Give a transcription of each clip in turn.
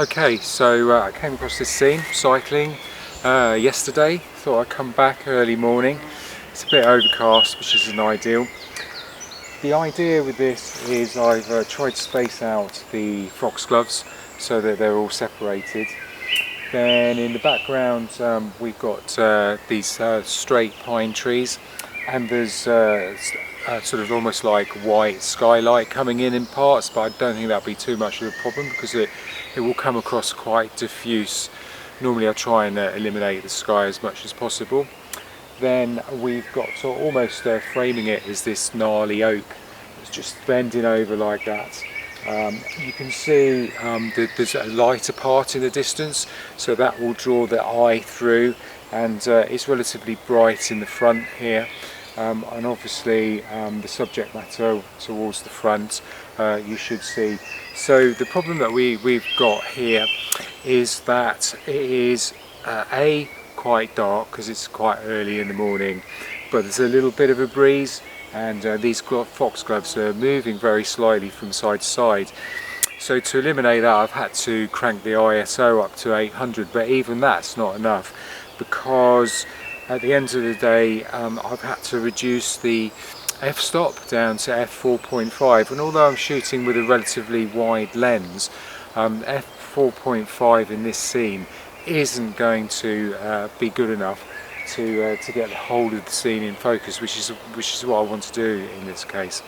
Okay, so I came across this scene, cycling, yesterday. Thought I'd come back early morning. It's a bit overcast, which isn't ideal. The idea with this is I've tried to space out the foxgloves so that they're all separated. Then in the background we've got these straight pine trees, and there's sort of almost like white skylight coming in parts, but I don't think that'll be too much of a problem because it will come across quite diffuse. Normally I try and eliminate the sky as much as possible. Then we've got almost framing it is this gnarly oak that's just bending over like that. You can see that there's a lighter part in the distance, so that will draw the eye through, and it's relatively bright in the front here. And obviously the subject matter towards the front you should see. So the problem that we've got here is that it is quite dark because it's quite early in the morning, but there's a little bit of a breeze, and these foxgloves are moving very slightly from side to side. So to eliminate that, I've had to crank the ISO up to 800, but even that's not enough, because at the end of the day I've had to reduce the f-stop down to f4.5, and although I'm shooting with a relatively wide lens, f4.5 in this scene isn't going to be good enough to get the whole of the scene in focus, which is what I want to do in this case.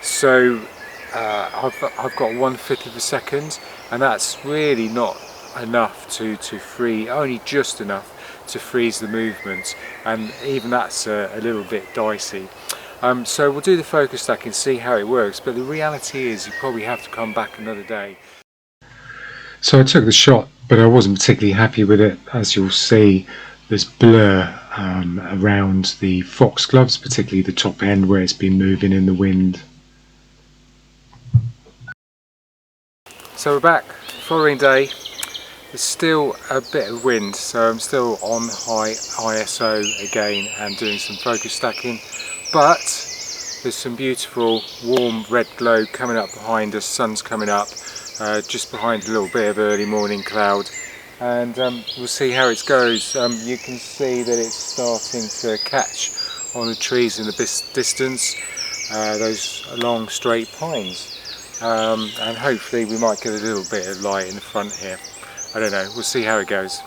So I've got 1/5 of a second, and that's really not enough to free, only just enough to freeze the movement, and even that's a little bit dicey. So we'll do the focus stack and see how it works, but the reality is you probably have to come back another day. So I took the shot, but I wasn't particularly happy with it. As you'll see, there's blur around the foxgloves, particularly the top end where it's been moving in the wind. So we're back, following day. There's still a bit of wind, so I'm still on high ISO again and doing some focus stacking, but there's some beautiful warm red glow coming up behind us. Sun's coming up just behind a little bit of early morning cloud, and we'll see how it goes. You can see that it's starting to catch on the trees in the distance, those long straight pines, and hopefully we might get a little bit of light in the front here. I don't know, we'll see how it goes.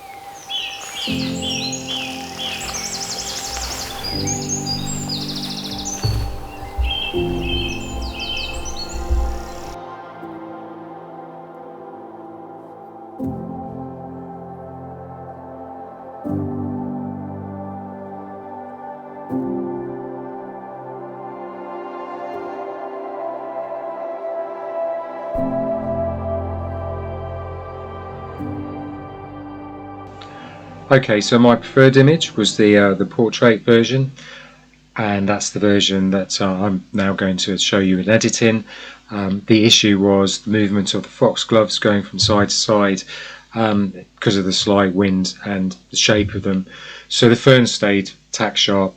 Okay, so my preferred image was the portrait version, and that's the version that I'm now going to show you in editing. The issue was the movement of the foxgloves going from side to side because of the slight wind and the shape of them. So the fern stayed tack sharp,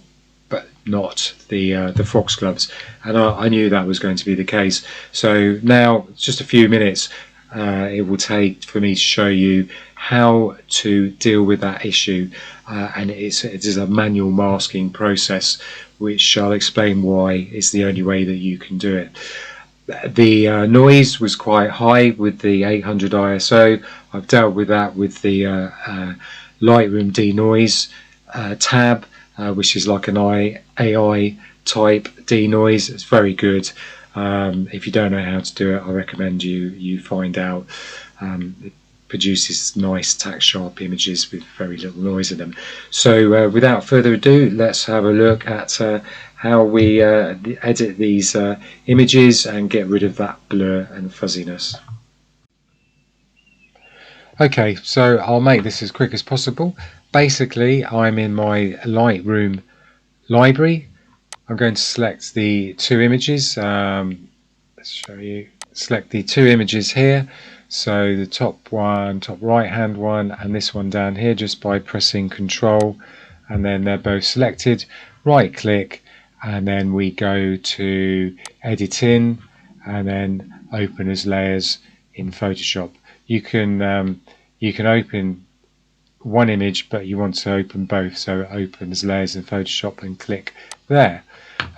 but not the foxgloves, and I knew that was going to be the case. So now, just a few minutes it will take for me to show you how to deal with that issue, and it is a manual masking process, which I'll explain why it's the only way that you can do it. The noise was quite high with the 800 ISO. I've dealt with that with the Lightroom denoise tab, which is like an AI type denoise. It's very good. If you don't know how to do it, I recommend you find out. It produces nice tack sharp images with very little noise in them. So without further ado, let's have a look at how we edit these images and get rid of that blur and fuzziness. Okay, so I'll make this as quick as possible. Basically, I'm in my Lightroom library. I'm going to select the two images. Let's show you. Select the two images here. So the top one, top right hand one, and this one down here, just by pressing Control, and then they're both selected. Right click, and then we go to Edit In, and then Open as Layers in Photoshop. you can open one image, but you want to open both, so it opens layers in Photoshop, and click there.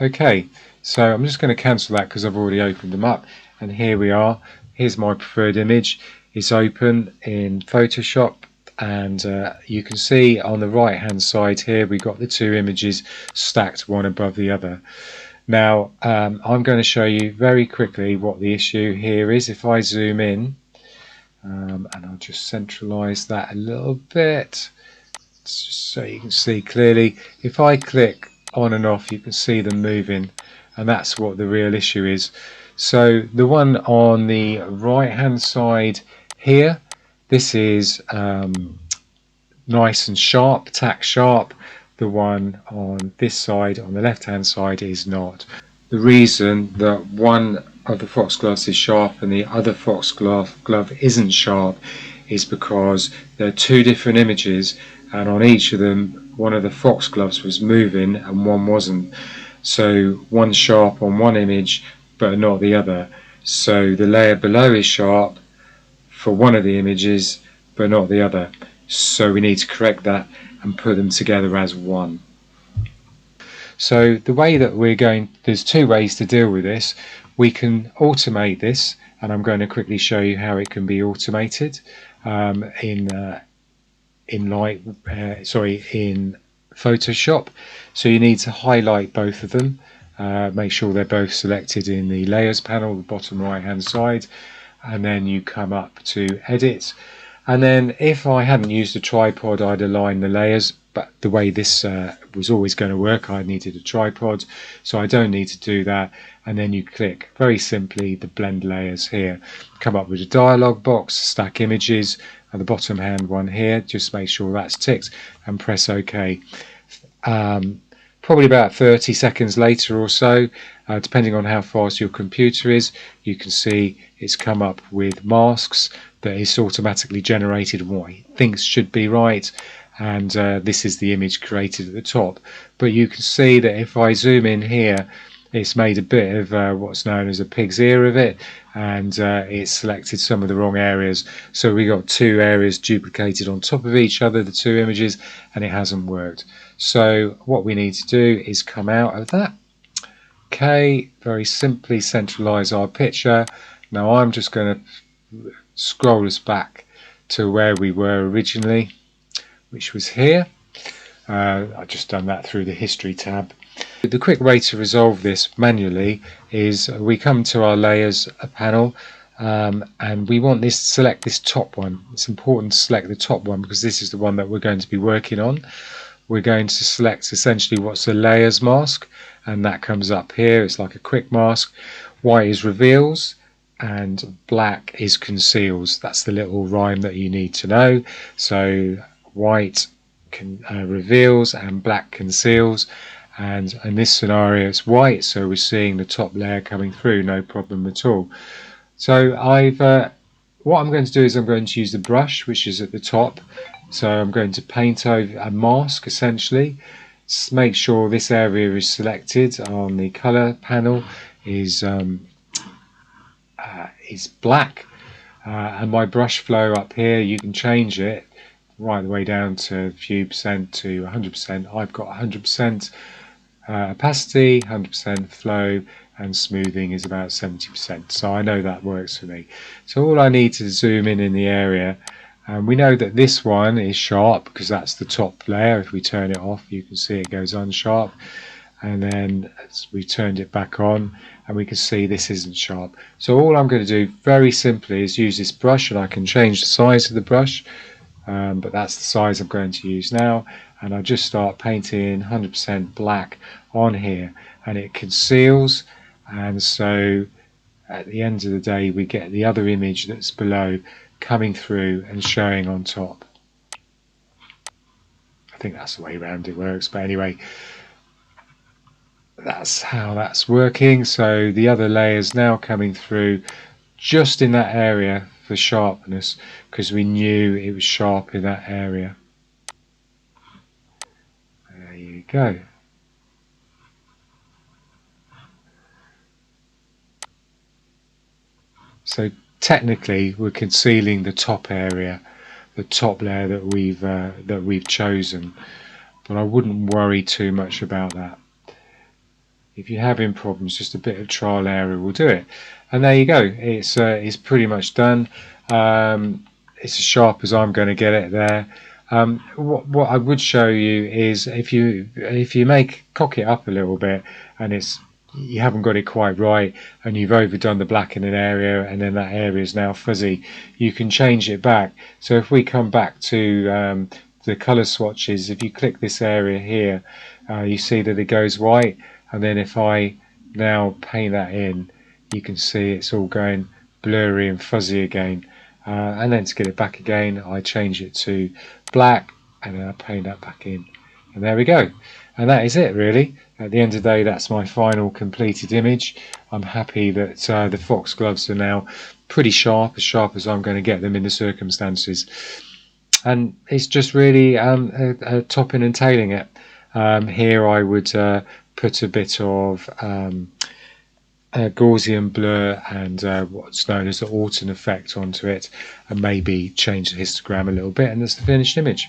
Okay, so I'm just going to cancel that because I've already opened them up, and here we are. Here's my preferred image. It's open in Photoshop, and you can see on the right hand side here we've got the two images stacked one above the other. Now I'm going to show you very quickly what the issue here is. If I zoom in, and I'll just centralize that a little bit so you can see clearly. If I click on and off, you can see them moving, and that's what the real issue is. So the one on the right hand side here, this is nice and sharp, tack sharp. The one on this side, on the left hand side, is not. The reason that one of the foxgloves is sharp and the other foxglove isn't sharp is because they're two different images, and on each of them one of the foxgloves was moving and one wasn't. So one's sharp on one image but not the other. So the layer below is sharp for one of the images but not the other. So we need to correct that and put them together as one. So the way that there's two ways to deal with this. We can automate this, and I'm going to quickly show you how it can be automated in Photoshop. So you need to highlight both of them, make sure they're both selected in the layers panel, the bottom right hand side, and then you come up to edit. And then if I hadn't used a tripod, I'd align the layers, but the way this was always going to work, I needed a tripod, so I don't need to do that. And then you click very simply the blend layers here, come up with a dialog box, stack images, and the bottom hand one here, just make sure that's ticked and press OK. Probably about 30 seconds later or so, depending on how fast your computer is, you can see it's come up with masks that is automatically generated what it thinks should be right, and this is the image created at the top. But you can see that if I zoom in here, it's made a bit of what's known as a pig's ear of it, and it's selected some of the wrong areas. So we got two areas duplicated on top of each other, the two images, and it hasn't worked. So what we need to do is come out of that. Okay, very simply centralize our picture. Now I'm just going to scroll us back to where we were originally, which was here. I've just done that through the history tab. The quick way to resolve this manually is we come to our layers panel, and we want to select this top one. It's important to select the top one because this is the one that we're going to be working on. We're going to select essentially what's a layers mask, and that comes up here. It's like a quick mask. White is reveals and black is conceals. That's the little rhyme that you need to know. So white reveals and black conceals, and in this scenario it's white, so we're seeing the top layer coming through, no problem at all. So what I'm going to do is I'm going to use the brush which is at the top. So I'm going to paint over a mask essentially. Make sure this area is selected on the color panel is black, and my brush flow up here, you can change it right the way down to a few percent to 100%. I've got 100% opacity, 100% flow, and smoothing is about 70%. So I know that works for me. So all I need to zoom in the area, and we know that this one is sharp because that's the top layer. If we turn it off, you can see it goes unsharp, and then as we turned it back on, and we can see this isn't sharp. So all I'm going to do very simply is use this brush, and I can change the size of the brush, but that's the size I'm going to use now, and I just start painting 100% black on here, and it conceals, and so at the end of the day we get the other image that's below coming through and showing on top. I think that's the way around it works, but anyway, that's how that's working. So the other layers now coming through just in that area for sharpness, because we knew it was sharp in that area. There you go. So technically we're concealing the top area, the top layer that we've chosen, but I wouldn't worry too much about that. If you're having problems, just a bit of trial and error will do it. And there you go. It's pretty much done. It's as sharp as I'm going to get it there. What I would show you is if you cock it up a little bit and you haven't got it quite right and you've overdone the black in an area and then that area is now fuzzy, you can change it back. So if we come back to the color swatches, if you click this area here, you see that it goes white, and then if I now paint that in, you can see it's all going blurry and fuzzy again. And then to get it back again, I change it to black and then I paint that back in, and there we go. And that is it really. At the end of the day, that's my final completed image. I'm happy that the foxgloves are now pretty sharp, as sharp as I'm going to get them in the circumstances. And it's just really topping and tailing it. Here I would put a bit of Gaussian blur and what's known as the Autumn effect onto it, and maybe change the histogram a little bit, and that's the finished image.